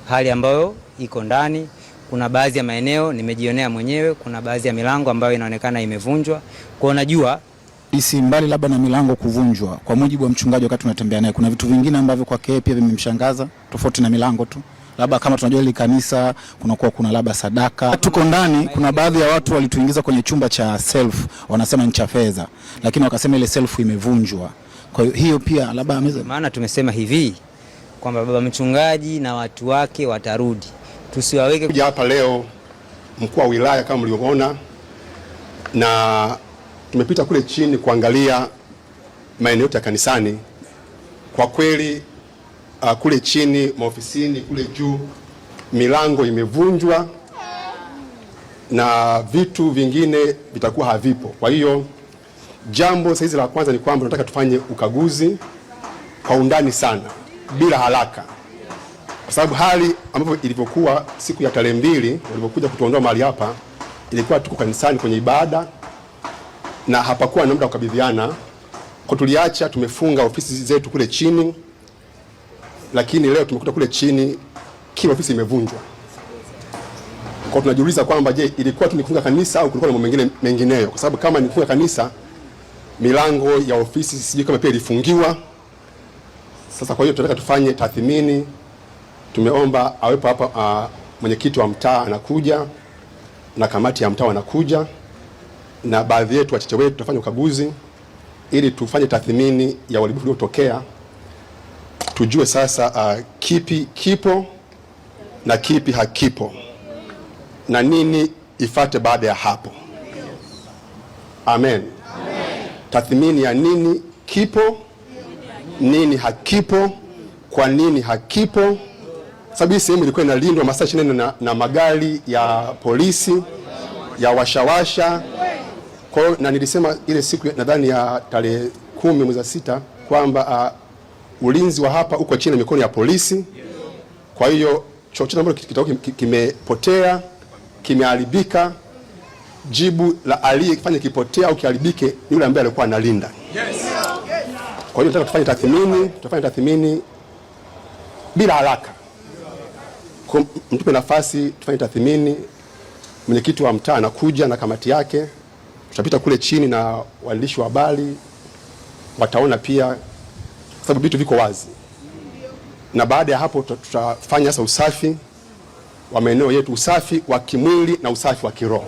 hali ambayo iko ndani. Kuna baadhi ya maeneo nimejionea mwenyewe, kuna baadhi ya milango ambayo inaonekana imevunjwa. Kwa unajua isi mbali labda na milango kuvunjwa, kwa mujibu wa mchungaji wakati tunatembea naye, kuna vitu vingine ambavyo kwake pia vimemshangaza tofauti na milango tu. Labda kama tunajua ile kanisa kuna labda sadaka. Tuko ndani, kuna baadhi ya watu walituingiza kwenye chumba cha self, wanasema ni cha fedha, lakini wakasema ile self imevunjwa. Kwa hiyo pia labda maana tumesema hivi kwamba baba mchungaji na watu wake watarudi. Tusiwaweke kuja hapa leo mkuu wa wilaya kama mlivyoona, na tumepita kule chini kuangalia maeneo yote ya kanisani. Kwa kweli kule chini maofisini, kule juu milango imevunjwa na vitu vingine vitakuwa havipo. Kwa hiyo jambo saizi la kwanza ni kwamba tunataka tufanye ukaguzi kwa undani sana bila haraka, kwa sababu hali ambapo ilivyokuwa siku ya tarehe 2 walipokuja kutuondoa mahali hapa, ilikuwa tuko kanisani kwenye ibada na hapakuwa na muda wa kukabidhiana. Kwa tuliacha tumefunga ofisi zetu kule chini, lakini leo tumekuta kule chini kila ofisi imevunjwa. Kwa tunajiuliza kwamba je, ilikuwa tumefunga kanisa au kulikuwa na mambo mengineyo? Kwa sababu kama nifunga kanisa, milango ya ofisi sijui kama pia ilifungiwa. Sasa kwa hiyo tunataka tufanye tathmini. Tumeomba awepo hapa mwenyekiti wa mtaa anakuja na kamati ya mtaa anakuja, na baadhi yetu wachache wetu tutafanya ukaguzi ili tufanye tathmini ya uharibifu uliotokea, tujue sasa kipi kipo na kipi hakipo na nini ifate baada ya hapo. Amen. Tathmini ya nini kipo, nini hakipo, kwa nini hakipo. Sababu hii sehemu ilikuwa inalindwa masaa 24 na magari ya polisi ya washawasha. Kwa hiyo na nilisema ile siku nadhani ya tarehe 10 mwezi wa 6 kwamba ulinzi wa hapa uko chini ya mikono ya polisi. Kwa hiyo chochote ambacho kitakuwa kimepotea, kimeharibika, jibu la aliyefanya kipotea au kiharibike ni yule ambaye alikuwa analinda. Kwa hiyo tunataka tufanye tathmini bila haraka. Mtupe nafasi tufanye tathmini. Mwenyekiti wa mtaa anakuja na kamati yake, tutapita kule chini na waandishi wa habari wataona pia, sababu vitu viko wazi. Na baada ya hapo tutafanya sasa usafi wa maeneo yetu, usafi wa kimwili na usafi wa kiroho.